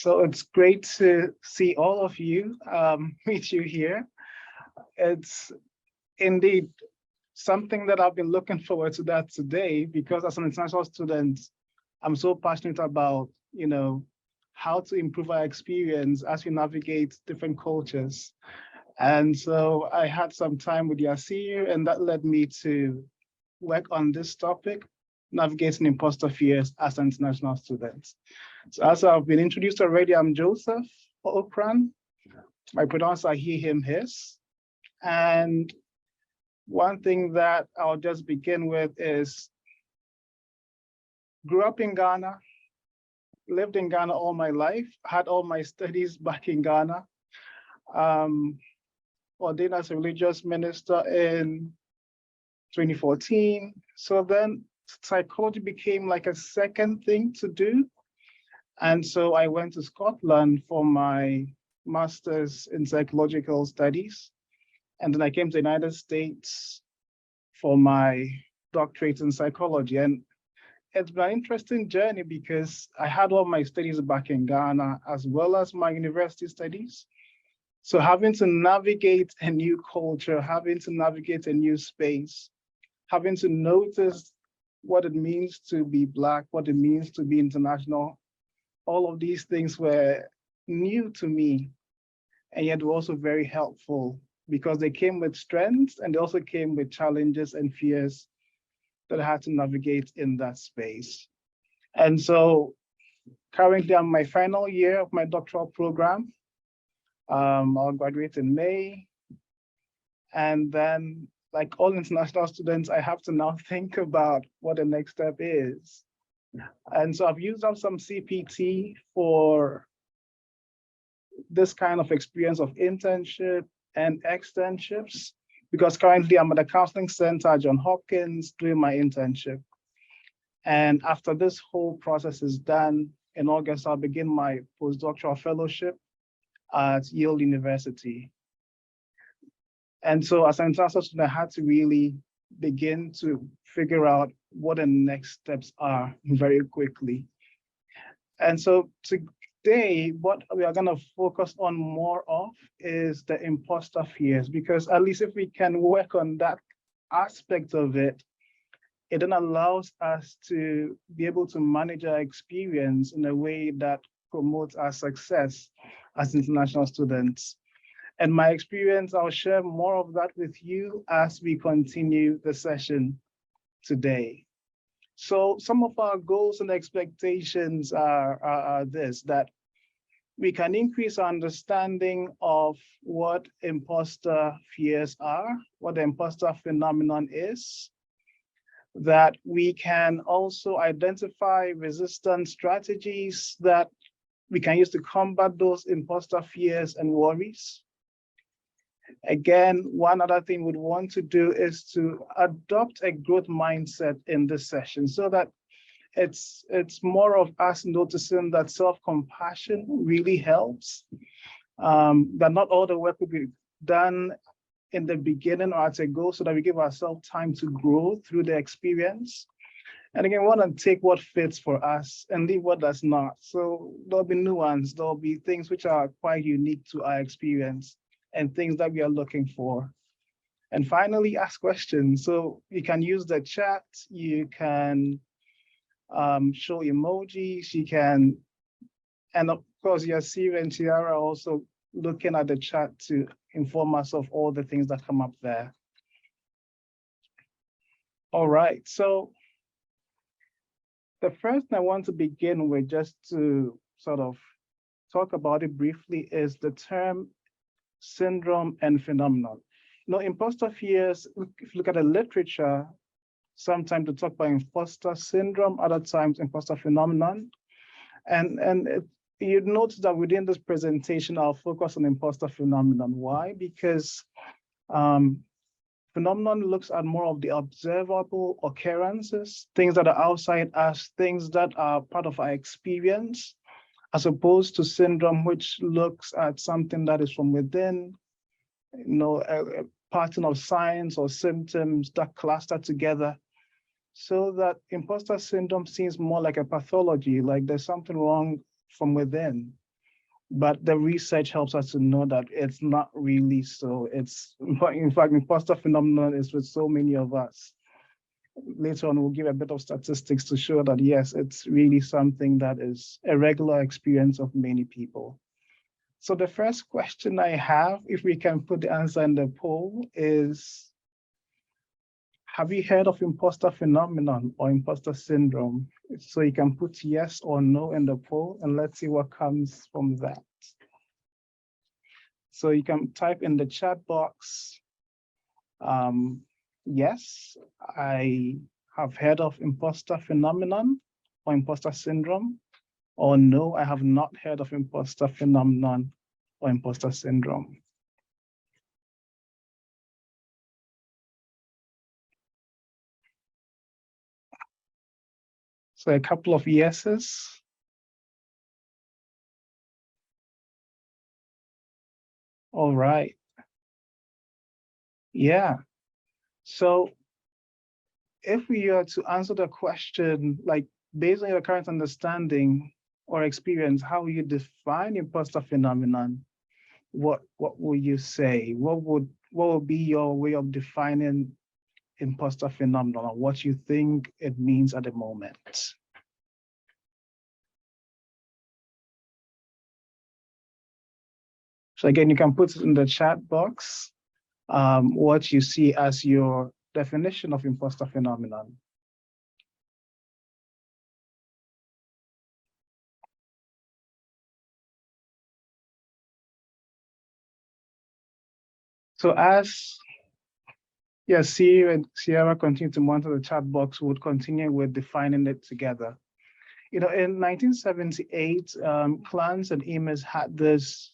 So it's great to see all of you, meet you here. It's indeed something that I've been looking forward to that today, because as an international student, I'm so passionate about, how to improve our experience as we navigate different cultures. And so I had some time with Yasir, and that led me to work on this topic, navigating imposter fears as an international student. So as I've been introduced already, I'm Joseph Okran. My pronouns are he, him, his. And one thing that I'll just begin with is grew up in Ghana, lived in Ghana all my life, had all my studies back in Ghana, ordained as a religious minister in 2014. So then psychology became like a second thing to do. And so I went to Scotland for my master's in psychological studies. And then I came to the United States for my doctorate in psychology. And it's been an interesting journey because I had all my studies back in Ghana as well as my university studies. So having to navigate a new culture, having to navigate a new space, having to notice what it means to be Black, what it means to be international, all of these things were new to me, and yet were also very helpful because they came with strengths and they also came with challenges and fears that I had to navigate in that space. And so currently I'm in my final year of my doctoral program. I'll graduate in May. And then, like all international students, I have to now think about what the next step is. And so I've used up some CPT for this kind of experience of internship and externships, because currently I'm at the counseling center at John Hopkins doing my internship. And after this whole process is done, in August, I'll begin my postdoctoral fellowship at Yale University. And so as an international student, I had to really begin to figure out what the next steps are very quickly. And so today, what we are going to focus on more of is the imposter fears, because at least if we can work on that aspect of it, it then allows us to be able to manage our experience in a way that promotes our success as international students. And my experience, I'll share more of that with you as we continue the session today. So some of our goals and expectations are this, that we can increase our understanding of what imposter fears are, what the imposter phenomenon is, that we can also identify resistance strategies that we can use to combat those imposter fears and worries. Again, one other thing we'd want to do is to adopt a growth mindset in this session so that it's more of us noticing that self-compassion really helps, that not all the work will be done in the beginning or at a goal, so that we give ourselves time to grow through the experience. And again, we want to take what fits for us and leave what does not. So there'll be nuance, there'll be things which are quite unique to our experience and things that we are looking for. And finally, ask questions. So you can use the chat, you can show emojis, you can, and of course, Yasir and Tiara are also looking at the chat to inform us of all the things that come up there. All right, so the first thing I want to begin with, just to sort of talk about it briefly, is the term syndrome and phenomenon. You know, imposter fears, if you look at the literature, sometimes to talk about imposter syndrome, other times imposter phenomenon. And you'd notice that within this presentation, I'll focus on imposter phenomenon. Why? Because phenomenon looks at more of the observable occurrences, things that are outside us, things that are part of our experience, as opposed to syndrome, which looks at something that is from within, you know, a pattern of signs or symptoms that cluster together. So that imposter syndrome seems more like a pathology, like there's something wrong from within. But the research helps us to know that it's not really so. It's, in fact, imposter phenomenon is with so many of us. Later on, we'll give a bit of statistics to show that, yes, it's really something that is a regular experience of many people. So the first question I have, if we can put the answer in the poll, is, have you heard of imposter phenomenon or imposter syndrome? So you can put yes or no in the poll, and let's see what comes from that. So you can type in the chat box, yes, I have heard of imposter phenomenon or imposter syndrome, or no, I have not heard of imposter phenomenon or imposter syndrome. So a couple of yeses. All right. Yeah. So if we are to answer the question, like based on your current understanding or experience, how you define imposter phenomenon, what would you say? What would be your way of defining imposter phenomenon, or what you think it means at the moment? So again, you can put it in the chat box, what you see as your definition of imposter phenomenon. So as Sierra continue to monitor the chat box, we would continue with defining it together. You know, in 1978, Clance and Emes had this,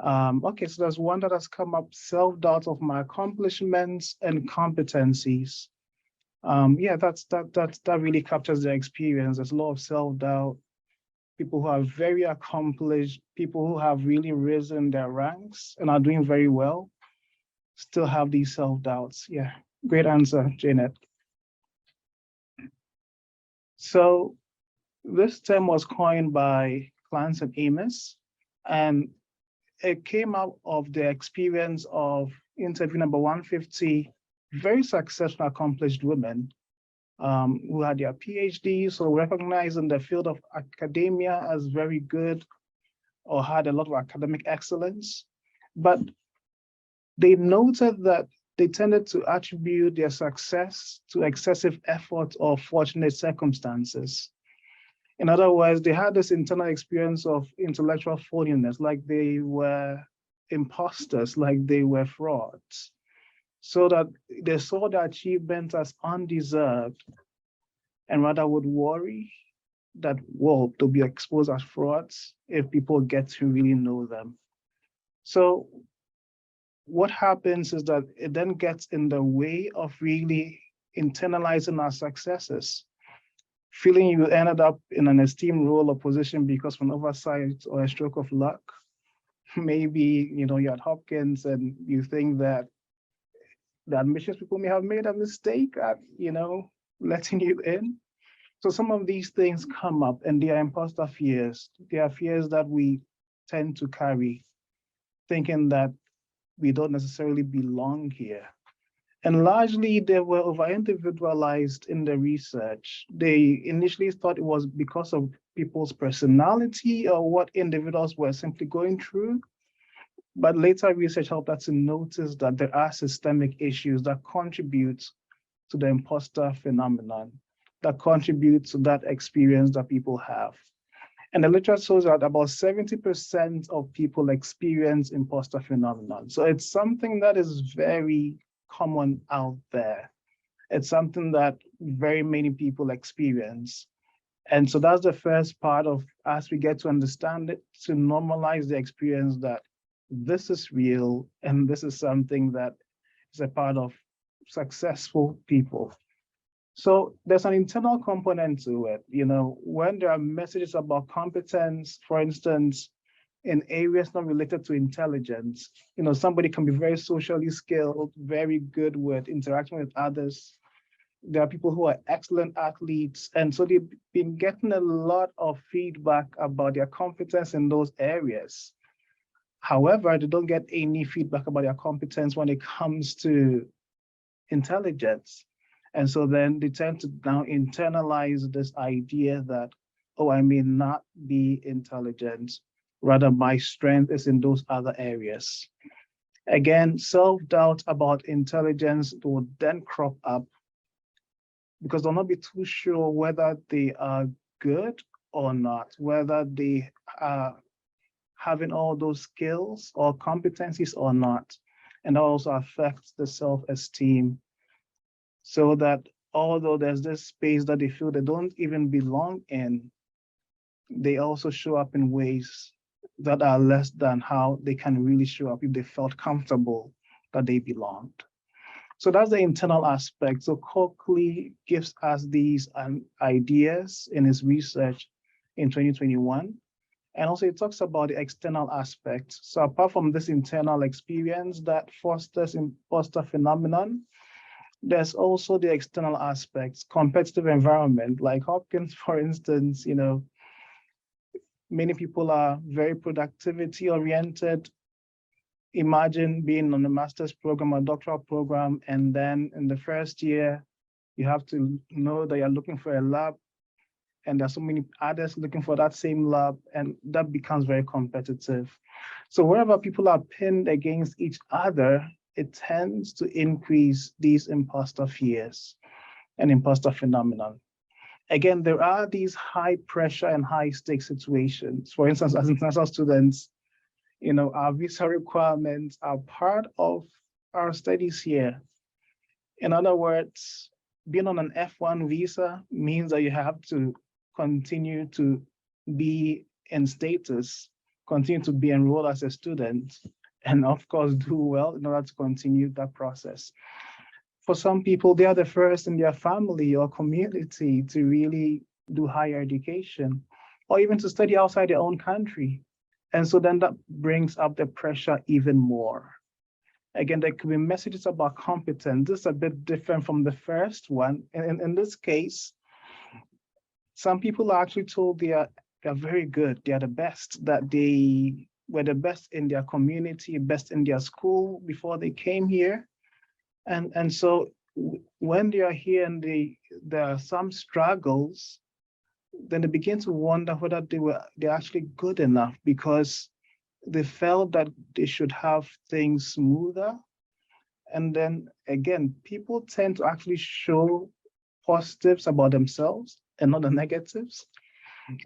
okay, so there's one that has come up, self-doubt of my accomplishments and competencies. Yeah, that really captures the experience. There's a lot of self-doubt, people who are very accomplished, people who have really risen their ranks and are doing very well, still have these self-doubts. Yeah, great answer, Janet. So this term was coined by Clance and Amos, and it came out of the experience of interview number 150, very successful, accomplished women who had their PhDs, so recognized in the field of academia as very good or had a lot of academic excellence. But they noted that they tended to attribute their success to excessive effort or fortunate circumstances. In other words, they had this internal experience of intellectual phoniness, like they were imposters, like they were frauds, so that they saw their achievement as undeserved and rather would worry that, well, they'll be exposed as frauds if people get to really know them. So what happens is that it then gets in the way of really internalizing our successes, feeling you ended up in an esteemed role or position because of an oversight or a stroke of luck. Maybe, you know, you're at Hopkins and you think that the admissions people may have made a mistake at, you know, letting you in. So some of these things come up and they are imposter fears. They are fears that we tend to carry, thinking that we don't necessarily belong here. And largely they were over-individualized in the research. They initially thought it was because of people's personality or what individuals were simply going through. But later research helped us to notice that there are systemic issues that contribute to the imposter phenomenon, that contribute to that experience that people have. And the literature shows that about 70% of people experience imposter phenomenon. So it's something that is very common out there. It's something that very many people experience. And so that's the first part of, as we get to understand it, to normalize the experience that this is real and this is something that is a part of successful people. So there's an internal component to it. You know, when there are messages about competence, for instance, in areas not related to intelligence, you know, somebody can be very socially skilled, very good with interacting with others, There are people who are excellent athletes. And so they've been getting a lot of feedback about their competence in those areas. However, they don't get any feedback about their competence when it comes to intelligence. And so then they tend to now internalize this idea that, oh, I may not be intelligent. Rather, my strength is in those other areas. Again, self-doubt about intelligence will then crop up because they'll not be too sure whether they are good or not, whether they are having all those skills or competencies or not. And that also affects the self-esteem. So that although there's this space that they feel they don't even belong in, they also show up in ways that are less than how they can really show up if they felt comfortable that they belonged. So that's the internal aspect. So Coakley gives us these ideas in his research in 2021. And also it talks about the external aspect. So apart from this internal experience that fosters imposter phenomenon, there's also the external aspects, competitive environment, like Hopkins, for instance, many people are very productivity oriented. Imagine being on a master's program or doctoral program, and then in the first year, you have to know that you're looking for a lab, and there's so many others looking for that same lab, and that becomes very competitive. So wherever people are pinned against each other, it tends to increase these imposter fears and imposter phenomenon. Again, there are these high pressure and high stakes situations. For instance, as international students, our visa requirements are part of our studies here. In other words, being on an F1 visa means that you have to continue to be in status, continue to be enrolled as a student, and of course do well in order to continue that process. For some people, they are the first in their family or community to really do higher education, or even to study outside their own country. And so then that brings up the pressure even more. Again, there could be messages about competence. This is a bit different from the first one. And in this case, some people are actually told they're very good, they are the best, that they were the best in their community, best in their school before they came here. And so when they are here and there are some struggles, then they begin to wonder whether they're actually good enough, because they felt that they should have things smoother. And then again, people tend to actually show positives about themselves and not the negatives.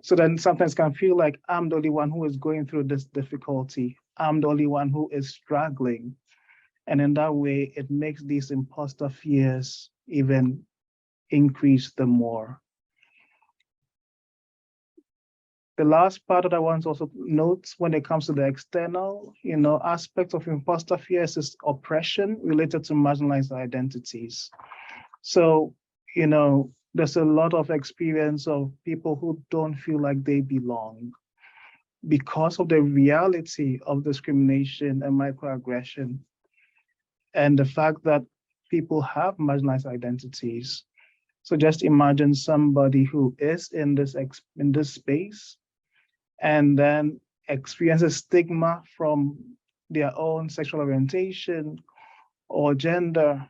So then sometimes can feel like I'm the only one who is going through this difficulty. I'm the only one who is struggling. And in that way, it makes these imposter fears even increase the more. The last part that I want to also note when it comes to the external, aspect of imposter fears is oppression related to marginalized identities. So, there's a lot of experience of people who don't feel like they belong because of the reality of discrimination and microaggression, and the fact that people have marginalized identities. So just imagine somebody who is in this space and then experiences stigma from their own sexual orientation or gender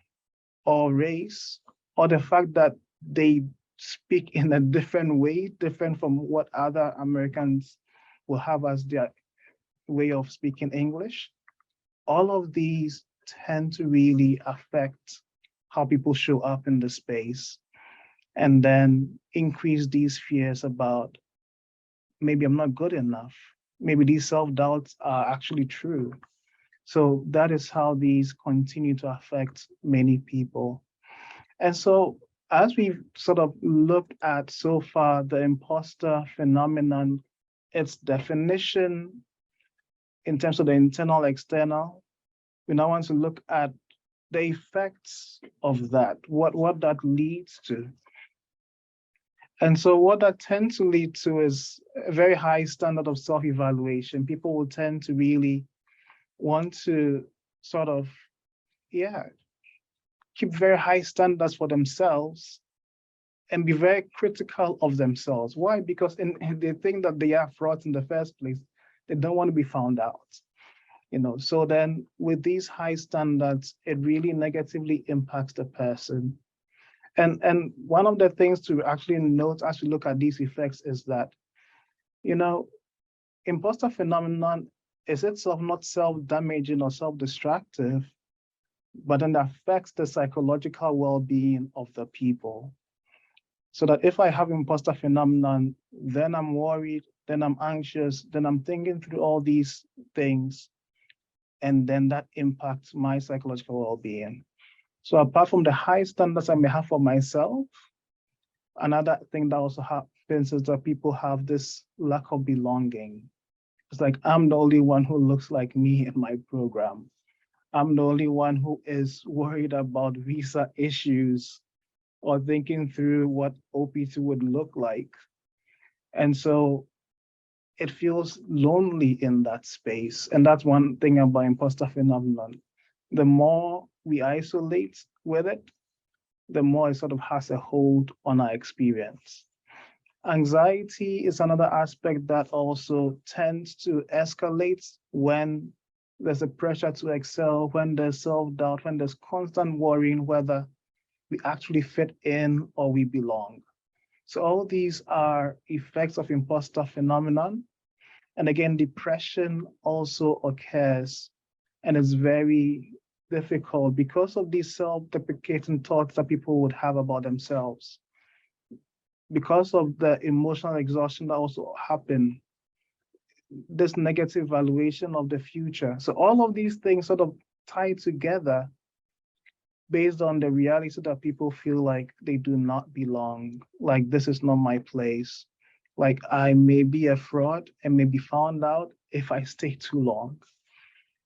or race, or the fact that they speak in a different way, different from what other Americans will have as their way of speaking English. All of these tend to really affect how people show up in the space, and then increase these fears about maybe I'm not good enough. Maybe these self-doubts are actually true. So that is how these continue to affect many people. And so as we've sort of looked at so far the imposter phenomenon, its definition in terms of the internal, external, we now want to look at the effects of that, what that leads to. And so what that tends to lead to is a very high standard of self-evaluation. People will tend to really want to sort of, keep very high standards for themselves and be very critical of themselves. Why? Because they think that they are frauds in the first place. They don't want to be found out. So then with these high standards, it really negatively impacts the person. And one of the things to actually note as we look at these effects is that, imposter phenomenon is itself not self-damaging or self-destructive, but then affects the psychological well-being of the people. So that if I have imposter phenomenon, then I'm worried, then I'm anxious, then I'm thinking through all these things, and then that impacts my psychological well-being. So apart from the high standards I may have for myself, another thing that also happens is that people have this lack of belonging. It's like, I'm the only one who looks like me in my program. I'm the only one who is worried about visa issues or thinking through what OPT would look like. And so it feels lonely in that space. And that's one thing about imposter phenomenon. The more we isolate with it, the more it sort of has a hold on our experience. Anxiety is another aspect that also tends to escalate when there's a pressure to excel, when there's self-doubt, when there's constant worrying whether we actually fit in or we belong. So all these are effects of imposter phenomenon. And again, depression also occurs and it's very difficult because of these self-deprecating thoughts that people would have about themselves. Because of the emotional exhaustion that also happen, this negative valuation of the future. So all of these things sort of tie together based on the reality that people feel like they do not belong, like this is not my place, like I may be a fraud and may be found out if I stay too long.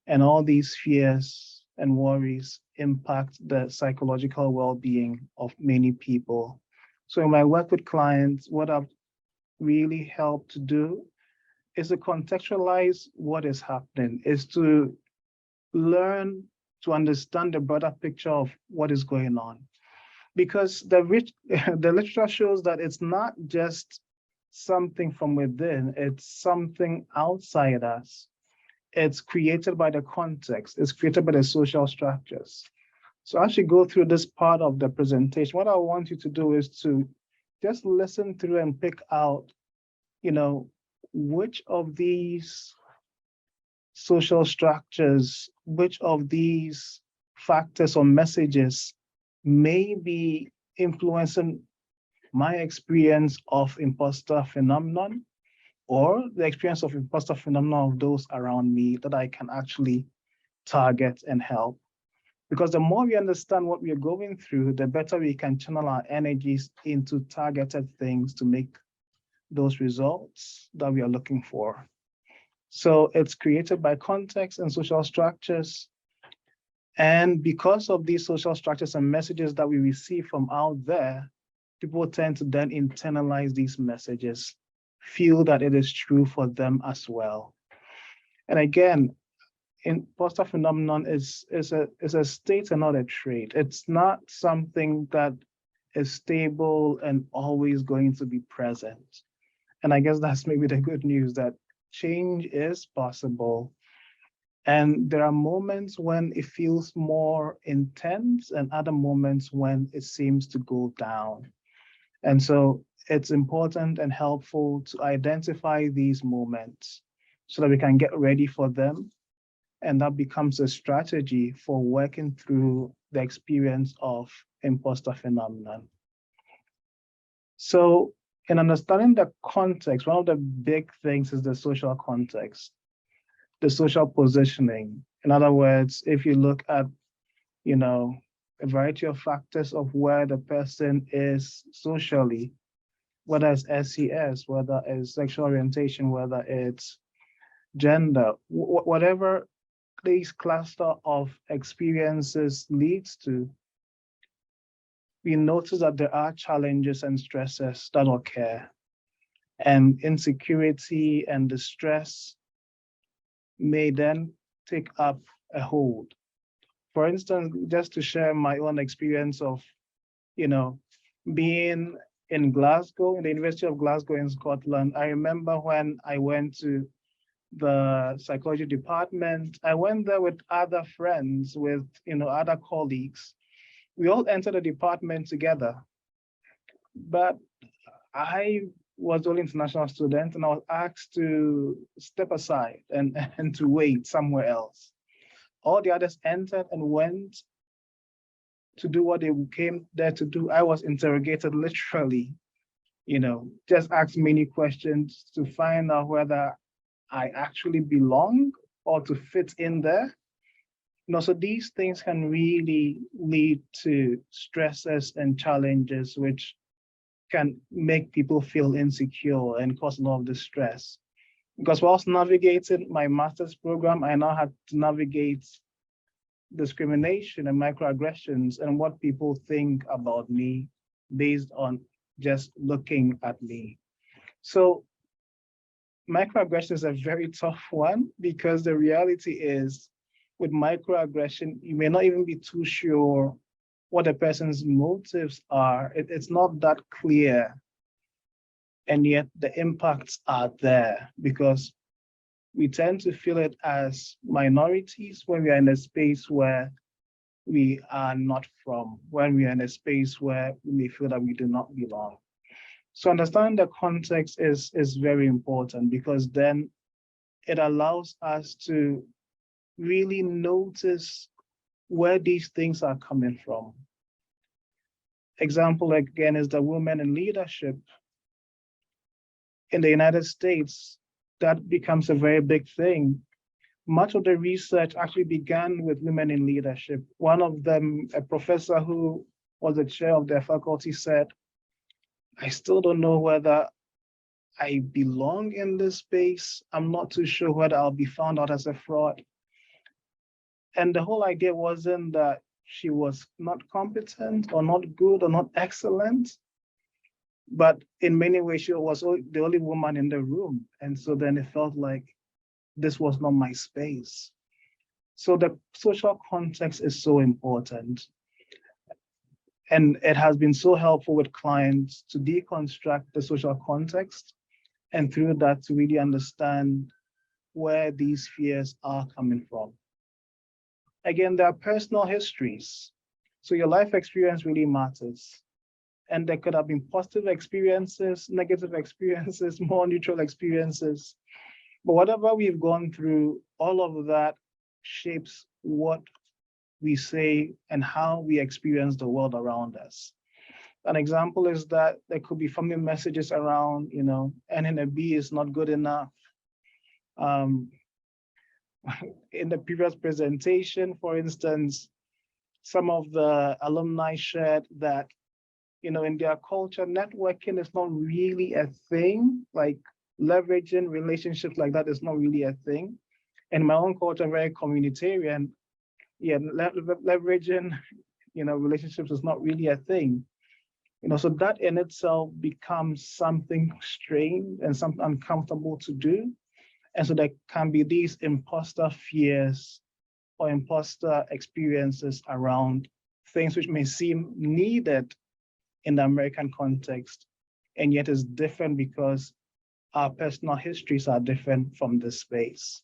And all these fears and worries impact the psychological well-being of many people. So in my work with clients, what I've really helped to do is to contextualize what is happening, is to learn to understand the broader picture of what is going on. Because the literature shows that it's not just something from within, it's something outside us. It's created by the context, it's created by the social structures. So as you go through this part of the presentation, what I want you to do is to just listen through and pick out, which of these social structures, which of these factors or messages may be influencing my experience of imposter phenomenon or the experience of imposter phenomenon of those around me that I can actually target and help. Because the more we understand what we are going through, the better we can channel our energies into targeted things to make those results that we are looking for. So it's created by context and social structures. And because of these social structures and messages that we receive from out there, people tend to then internalize these messages, feel that it is true for them as well. And again, imposter phenomenon is a state and not a trait. It's not something that is stable and always going to be present. And I guess that's maybe the good news, that change is possible. And there are moments when it feels more intense and other moments when it seems to go down. And so it's important and helpful to identify these moments so that we can get ready for them. And that becomes a strategy for working through the experience of imposter phenomenon. So in understanding the context, one of the big things is the social context, the social positioning. In other words, if you look at, a variety of factors of where the person is socially, whether it's SES, whether it's sexual orientation, whether it's gender, whatever this cluster of experiences leads to, we notice that there are challenges and stresses that occur, and insecurity and distress may then take up a hold. For instance, just to share my own experience of, you know, being in Glasgow, in the University of Glasgow in Scotland. I remember when I went to the psychology department, I went there with other friends, with, other colleagues. We all entered the department together, but I was the only international student, and I was asked to step aside and to wait somewhere else. All the others entered and went to do what they came there to do. I was interrogated literally, just asked many questions to find out whether I actually belong or to fit in there. So these things can really lead to stresses and challenges, which can make people feel insecure and cause a lot of distress. Because whilst navigating my master's program, I now had to navigate discrimination and microaggressions and what people think about me based on just looking at me. So microaggression is a very tough one, because the reality is with microaggression, you may not even be too sure what a person's motives are. It's not that clear. And yet the impacts are there, because we tend to feel it as minorities when we are in a space where we are not from, when we are in a space where we may feel that we do not belong. So understanding the context is very important, because then it allows us to really notice where these things are coming from. Example, again, is the women in leadership. In the United States, that becomes a very big thing. Much of the research actually began with women in leadership. One of them, a professor who was the chair of their faculty, said, I still don't know whether I belong in this space. I'm not too sure whether I'll be found out as a fraud. And the whole idea wasn't that she was not competent or not good or not excellent, but in many ways she was the only woman in the room. And so then it felt like this was not my space. So the social context is so important. And it has been so helpful with clients to deconstruct the social context, and through that to really understand where these fears are coming from. Again, there are personal histories. So your life experience really matters. And there could have been positive experiences, negative experiences, more neutral experiences. But whatever we've gone through, all of that shapes what we say and how we experience the world around us. An example is that there could be family messages around, earning a B is not good enough. In the previous presentation, for instance, some of the alumni shared that, in their culture, networking is not really a thing. Like leveraging relationships like that is not really a thing. In my own culture, very communitarian, leveraging, relationships is not really a thing. So that in itself becomes something strange and something uncomfortable to do. And so there can be these imposter fears or imposter experiences around things which may seem needed in the American context, and yet is different because our personal histories are different from this space.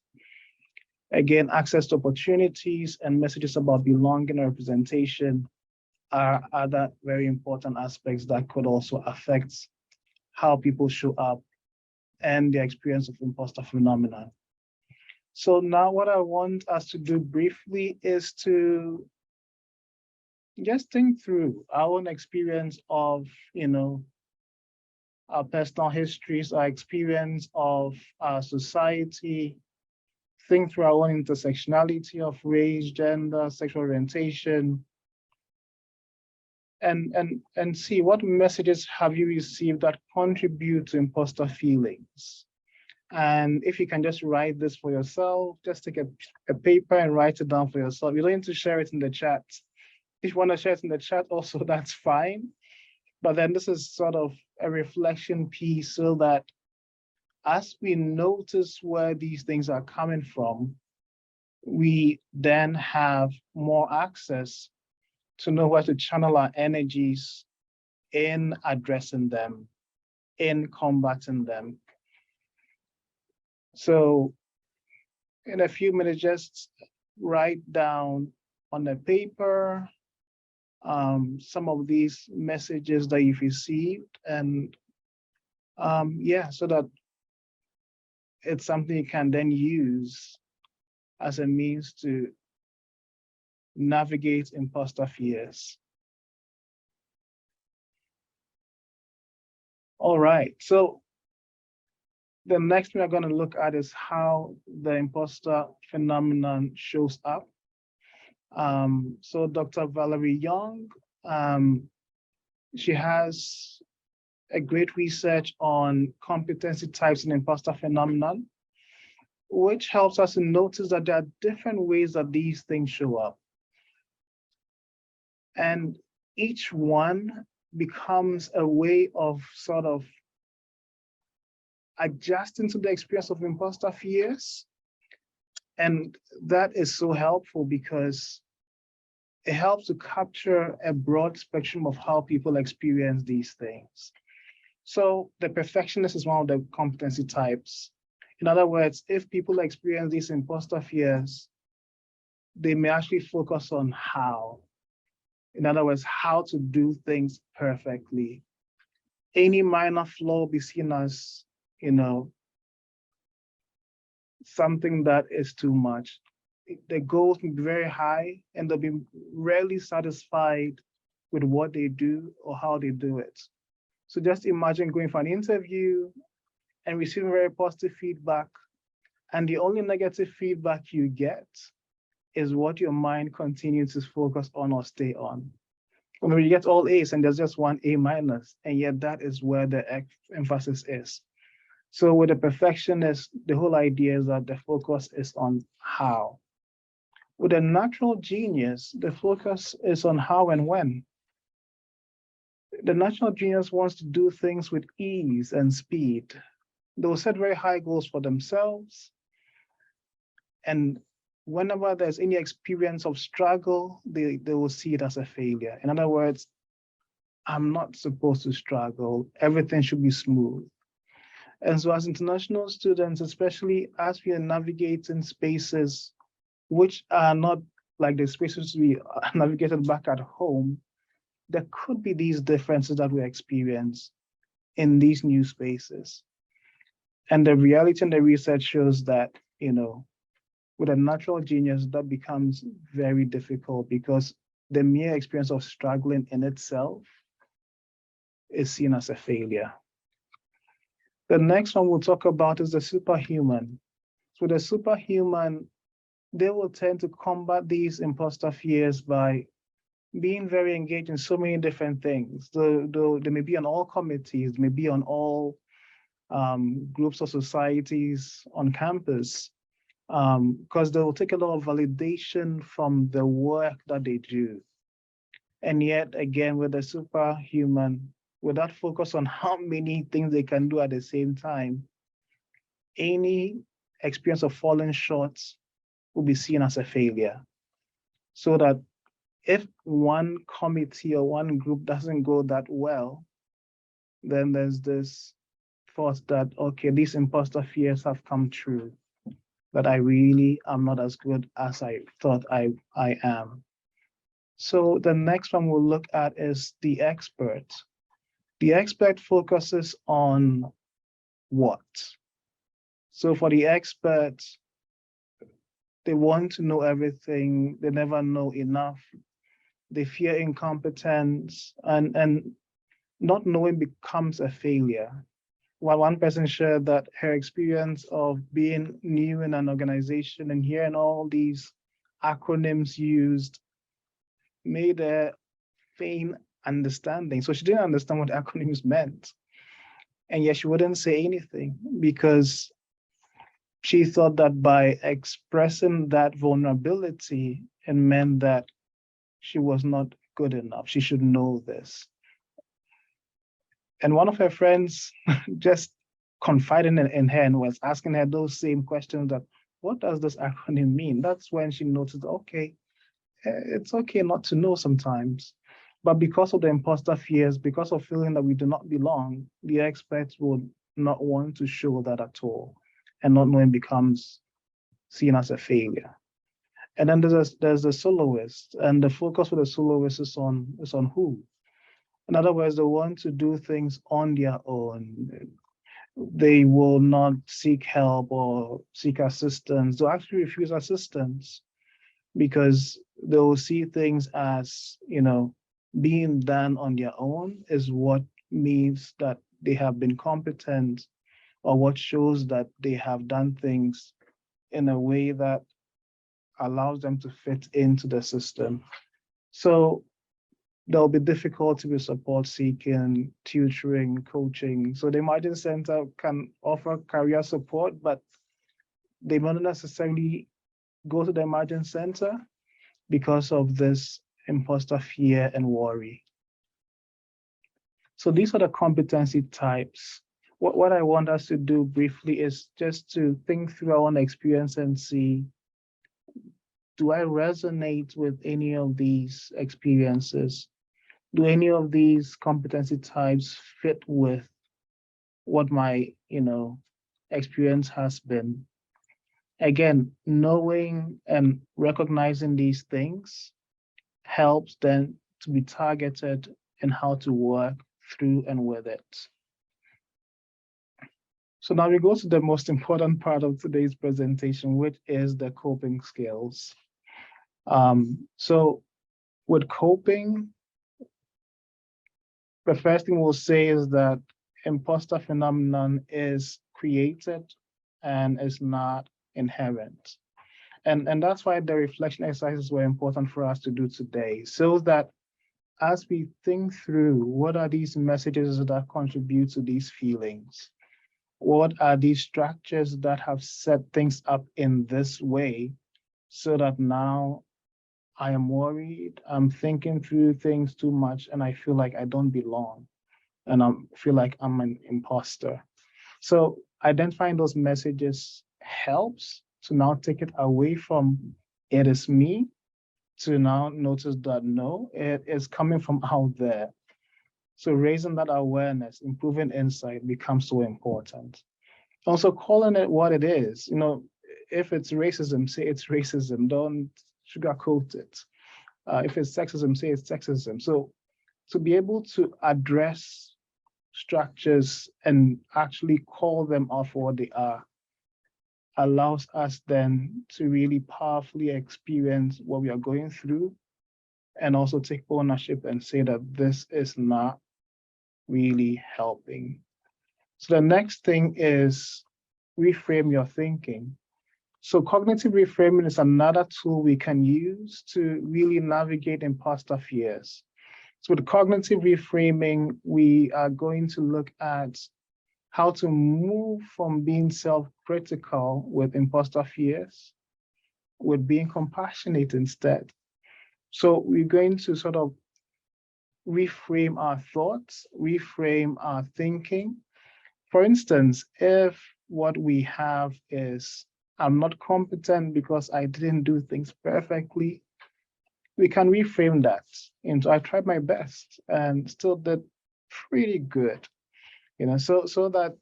Again, access to opportunities and messages about belonging and representation are other very important aspects that could also affect how people show up and the experience of imposter phenomenon. So now what I want us to do briefly is to just think through our own experience of, our personal histories, our experience of our society, think through our own intersectionality of race, gender, sexual orientation, and see what messages have you received that contribute to imposter feelings. And if you can just write this for yourself, just take a paper and write it down for yourself. You don't need to share it in the chat. If you want to share it in the chat also, that's fine. But then this is sort of a reflection piece, so that as we notice where these things are coming from, we then have more access to know where to channel our energies in addressing them, in combating them. So in a few minutes, just write down on a paper some of these messages that you've received, and yeah, so that it's something you can then use as a means to navigate imposter fears. All right, so the next we're going to look at is how the imposter phenomenon shows up. So Dr. Valerie Young, she has a great research on competency types and imposter phenomenon, which helps us to notice that there are different ways that these things show up. And each one becomes a way of sort of adjusting to the experience of imposter fears. And that is so helpful because it helps to capture a broad spectrum of how people experience these things. So the perfectionist is one of the competency types. In other words, if people experience these imposter fears, they may actually focus on how. In other words, how to do things perfectly. Any minor flaw will be seen as, something that is too much. The goals may be very high and they'll be rarely satisfied with what they do or how they do it. So just imagine going for an interview and receiving very positive feedback, and the only negative feedback you get is what your mind continues to focus on or stay on. Or maybe you get all A's and there's just one A minus, and yet that is where the emphasis is. So with a perfectionist, the whole idea is that the focus is on how. With a natural genius, the focus is on how and when. The natural genius wants to do things with ease and speed. They will set very high goals for themselves. And whenever there's any experience of struggle, they will see it as a failure. In other words, I'm not supposed to struggle. Everything should be smooth. And so as international students, especially as we are navigating spaces which are not like the spaces we navigated back at home, there could be these differences that we experience in these new spaces. And the reality and the research shows that, with a natural genius, that becomes very difficult because the mere experience of struggling in itself is seen as a failure. The next one we'll talk about is the superhuman. So the superhuman, they will tend to combat these imposter fears by being very engaged in so many different things. They may be on all committees, may be on all groups or societies on campus, because they will take a lot of validation from the work that they do. And yet, again, with the superhuman, with that focus on how many things they can do at the same time, any experience of falling short will be seen as a failure. So that if one committee or one group doesn't go that well, then there's this thought that, okay, these imposter fears have come true, that I really am not as good as I thought I am. So the next one we'll look at is the expert. The expert focuses on what? So for the expert, they want to know everything. They never know enough. They fear incompetence, and not knowing becomes a failure. While one person shared that her experience of being new in an organization and hearing all these acronyms used made her feign understanding. So she didn't understand what acronyms meant. And yet she wouldn't say anything because she thought that by expressing that vulnerability, it meant that she was not good enough. She should know this. And one of her friends just confided in her and was asking her those same questions that, what does this acronym mean? That's when she noticed, okay, it's okay not to know sometimes. But because of the imposter fears, because of feeling that we do not belong, the experts would not want to show that at all. And not knowing becomes seen as a failure. And then there's the soloist, and the focus for the soloist is on who? In other words, they want to do things on their own. They will not seek help or seek assistance. They'll actually refuse assistance because they'll see things as, being done on their own is what means that they have been competent, or what shows that they have done things in a way that allows them to fit into the system. So there'll be difficulty with support seeking, tutoring, coaching. So the Emerging Center can offer career support, but they may not necessarily go to the Emerging Center because of this imposter fear and worry. So these are the competency types. What I want us to do briefly is just to think through our own experience and see, do I resonate with any of these experiences? Do any of these competency types fit with what my, experience has been? Again, knowing and recognizing these things helps then to be targeted in how to work through and with it. So now we go to the most important part of today's presentation, which is the coping skills. So with coping, the first thing we'll say is that imposter phenomenon is created and is not inherent. And that's why the reflection exercises were important for us to do today, so that as we think through what are these messages that contribute to these feelings, what are these structures that have set things up in this way, so that now I am worried, I'm thinking through things too much, and I feel like I don't belong, and I feel like I'm an imposter. So identifying those messages helps to now take it away from it is me, to now notice that no, it is coming from out there. So raising that awareness, improving insight becomes so important. Also calling it what it is. If it's racism, say it's racism. Don't sugarcoat it. If it's sexism, say it's sexism. So to be able to address structures and actually call them out for what they are allows us then to really powerfully experience what we are going through, and also take ownership and say that this is not really helping. So the next thing is reframe your thinking. So cognitive reframing is another tool we can use to really navigate imposter fears. So with cognitive reframing, we are going to look at how to move from being self-critical with imposter fears with being compassionate instead. So we're going to sort of reframe our thoughts, reframe our thinking. For instance, if what we have is, I'm not competent because I didn't do things perfectly, we can reframe that into, I tried my best and still did pretty good. So that,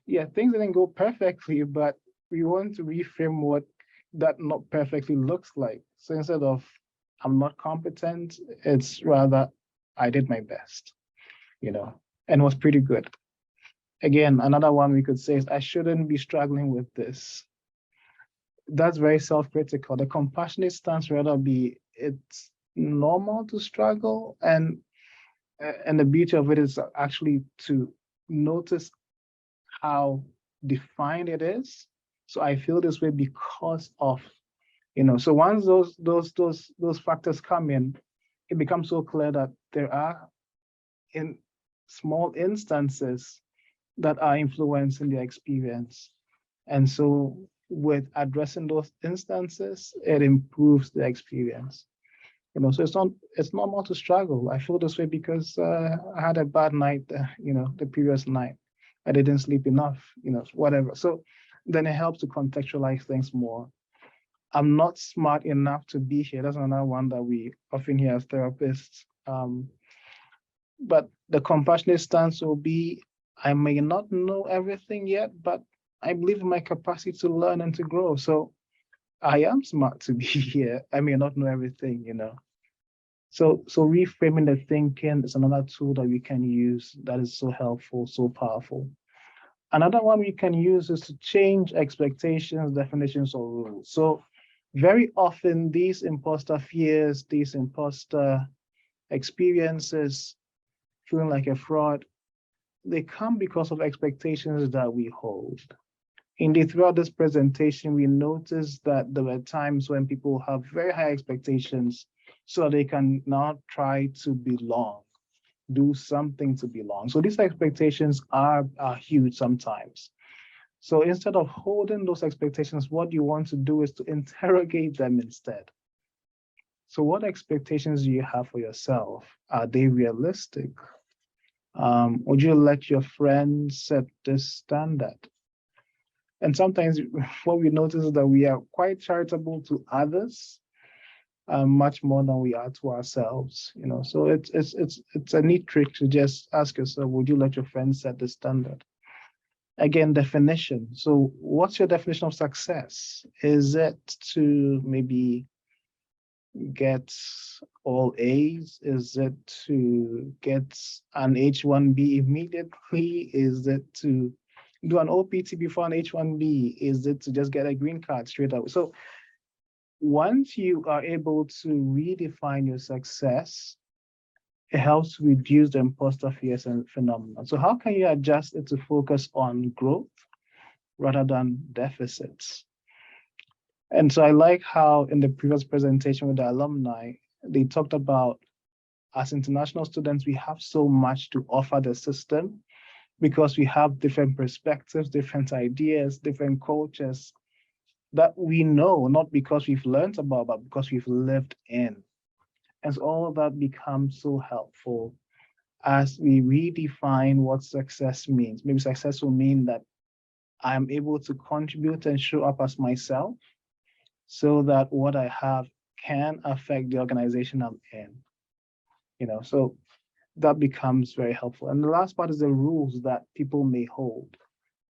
yeah, things didn't go perfectly, but we want to reframe what that not perfectly looks like. So instead of I'm not competent, it's rather I did my best, and was pretty good. Again, another one we could say is I shouldn't be struggling with this. That's very self-critical. The compassionate stance rather be it's normal to struggle, and the beauty of it is actually to notice how defined it is. So I feel this way because of, so once those factors come in, it becomes so clear that there are in small instances that are influencing the experience. And so with addressing those instances, it improves the experience. So it's normal to struggle. I feel this way because I had a bad night, the previous night. I didn't sleep enough, whatever. So then it helps to contextualize things more. I'm not smart enough to be here. That's another one that we often hear as therapists. But the compassionate stance will be, I may not know everything yet, but I believe in my capacity to learn and to grow. So I am smart to be here. I may not know everything, So reframing the thinking is another tool that we can use that is so helpful, so powerful. Another one we can use is to change expectations, definitions, or rules. So very often these imposter fears, these imposter experiences, feeling like a fraud, they come because of expectations that we hold. Indeed, throughout this presentation, we noticed that there were times when people have very high expectations so they can now try to belong, do something to belong. So these expectations are huge sometimes. So instead of holding those expectations, what you want to do is to interrogate them instead. So what expectations do you have for yourself? Are they realistic? Would you let your friends set this standard? And sometimes what we notice is that we are quite charitable to others, much more than we are to ourselves. So it's a neat trick to just ask yourself, would you let your friends set the standard? Again, definition. So what's your definition of success? Is it to maybe get all A's? Is it to get an H-1B immediately? Is it to do an OPT before an H-1B? Is it to just get a green card straight away? So once you are able to redefine your success, it helps to reduce the imposter fears and phenomenon. So how can you adjust it to focus on growth rather than deficits? And so I like how in the previous presentation with the alumni, they talked about, as international students, we have so much to offer the system because we have different perspectives, different ideas, different cultures that we know, not because we've learned about, but because we've lived in. And so all of that becomes so helpful as we redefine what success means. Maybe success will mean that I'm able to contribute and show up as myself so that what I have can affect the organization I'm in. So that becomes very helpful. And the last part is the rules that people may hold.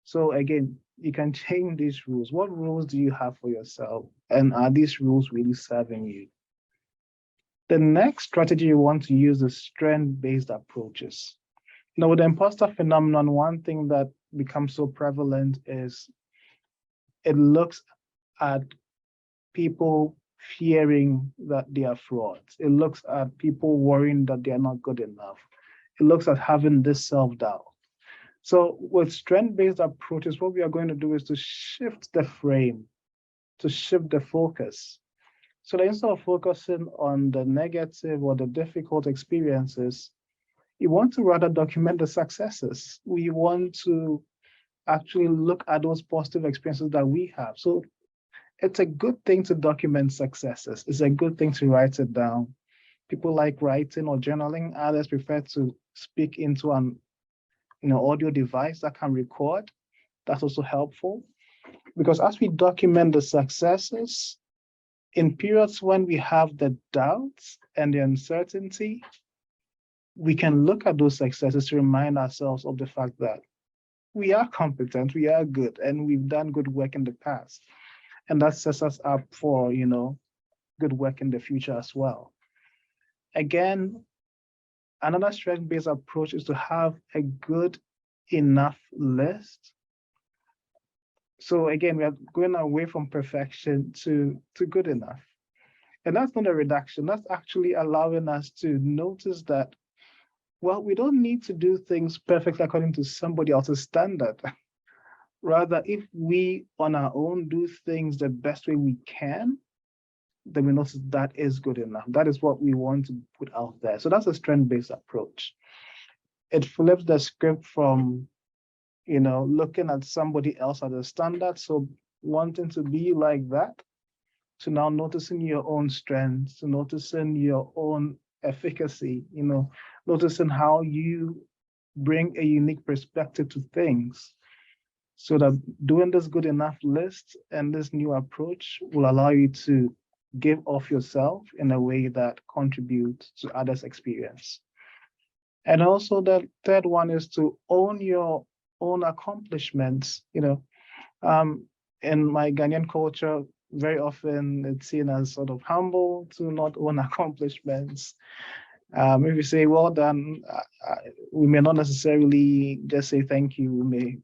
So again, you can change these rules. What rules do you have for yourself? And are these rules really serving you? The next strategy you want to use is strength-based approaches. Now, with the imposter phenomenon, one thing that becomes so prevalent is it looks at people fearing that they are frauds. It looks at people worrying that they are not good enough. It looks at having this self-doubt. So with strength-based approaches, what we are going to do is to shift the frame, to shift the focus. So that instead of focusing on the negative or the difficult experiences, you want to rather document the successes. We want to actually look at those positive experiences that we have. So it's a good thing to document successes. It's a good thing to write it down. People like writing or journaling. Others prefer to speak into an audio device that can record. That's also helpful. Because as we document the successes, in periods when we have the doubts and the uncertainty, we can look at those successes to remind ourselves of the fact that we are competent, we are good, and we've done good work in the past. And that sets us up for, good work in the future as well. Again, another strength-based approach is to have a good enough list. So again, we are going away from perfection to good enough. And that's not a reduction. That's actually allowing us to notice that, well, we don't need to do things perfectly according to somebody else's standard. Rather, if we on our own do things the best way we can, then we notice that is good enough. That is what we want to put out there. So that's a strength-based approach. It flips the script from, looking at somebody else as a standard, so wanting to be like that, to now noticing your own strengths, to noticing your own efficacy, noticing how you bring a unique perspective to things. So that doing this good enough list and this new approach will allow you to give off yourself in a way that contributes to others' experience. And also the third one is to own your own accomplishments. In my Ghanaian culture, very often it's seen as sort of humble to not own accomplishments. If you say well done, we may not necessarily just say thank you.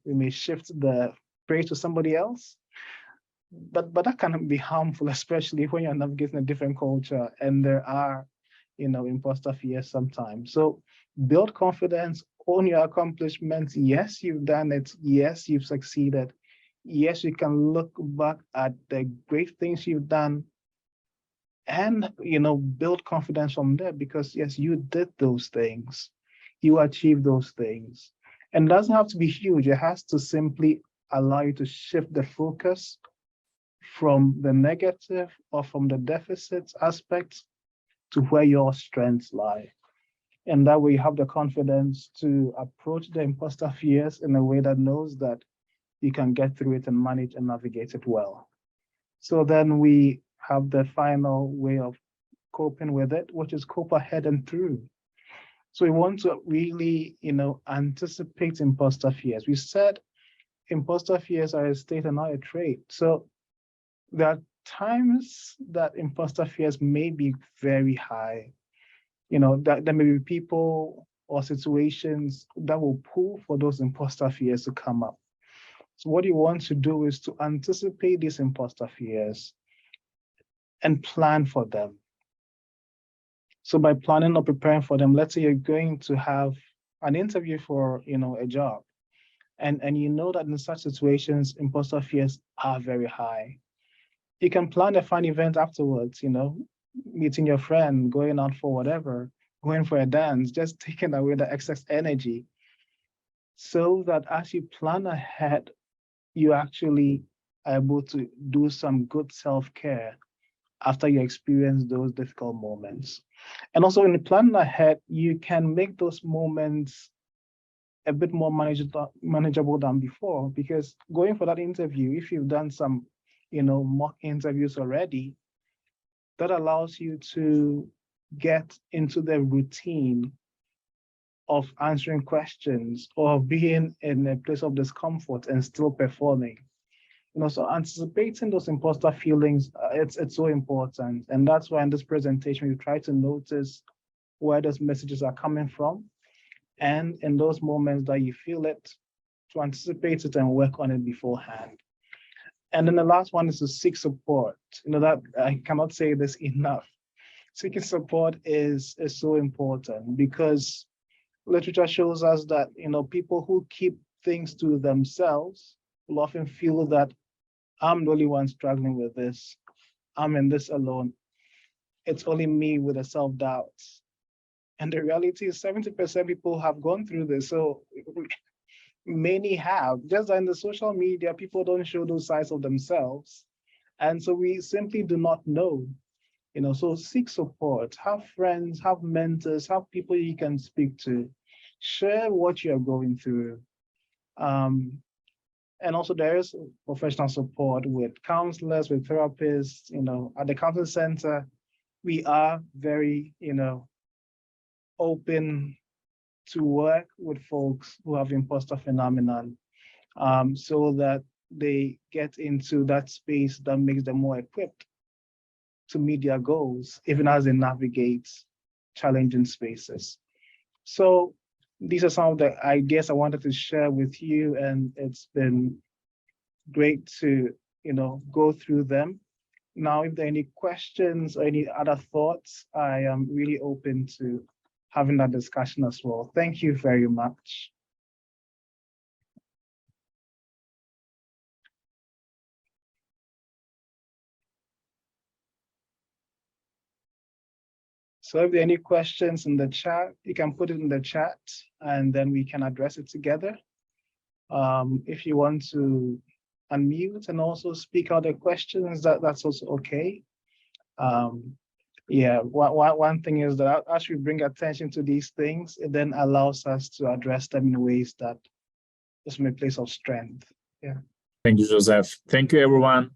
We may shift the praise to somebody else, but that can be harmful, especially when you're navigating a different culture and there are, imposter fears sometimes. So build confidence, own your accomplishments. Yes, you've done it. Yes, you've succeeded. Yes, you can look back at the great things you've done and build confidence from there, because yes, you did those things, you achieved those things. And it doesn't have to be huge. It has to simply allow you to shift the focus from the negative or from the deficit aspects to where your strengths lie. And that way you have the confidence to approach the imposter fears in a way that knows that you can get through it and manage and navigate it well. So then we have the final way of coping with it, which is cope ahead and through. So we want to really, anticipate imposter fears. We said imposter fears are a state and not a trait. So there are times that imposter fears may be very high. That there may be people or situations that will pull for those imposter fears to come up. So what you want to do is to anticipate these imposter fears and plan for them. So by planning or preparing for them, let's say you're going to have an interview for, a job, and you know that in such situations, imposter fears are very high. You can plan a fun event afterwards, meeting your friend, going out for whatever, going for a dance, just taking away the excess energy, so that as you plan ahead, you actually are able to do some good self-care after you experience those difficult moments. And also in planning ahead, you can make those moments a bit more manageable than before, because going for that interview, if you've done some, mock interviews already, that allows you to get into the routine of answering questions or being in a place of discomfort and still performing. So anticipating those imposter feelings, it's so important. And that's why in this presentation, we try to notice where those messages are coming from. And in those moments that you feel it, to anticipate it and work on it beforehand. And then the last one is to seek support. That I cannot say this enough. Seeking support is so important, because literature shows us that, people who keep things to themselves will often feel that I'm the only one struggling with this. I'm in this alone. It's only me with the self-doubt. And the reality is 70% people have gone through this. So many have. Just in the social media, people don't show those sides of themselves. And so we simply do not know. So seek support, have friends, have mentors, have people you can speak to, share what you're going through. And also there is professional support with counselors, with therapists. At the counseling center, we are very, open to work with folks who have imposter phenomenon, so that they get into that space that makes them more equipped to meet their goals, even as they navigate challenging spaces. So these are some of the ideas I wanted to share with you, and it's been great to, go through them. Now, if there are any questions or any other thoughts, I am really open to having that discussion as well. Thank you very much. So if there are any questions in the chat, you can put it in the chat and then we can address it together. If you want to unmute and also speak out the questions, that's also okay. Yeah, one thing is that as we bring attention to these things, it then allows us to address them in ways that is from a place of strength. Yeah. Thank you, Joseph. Thank you, everyone.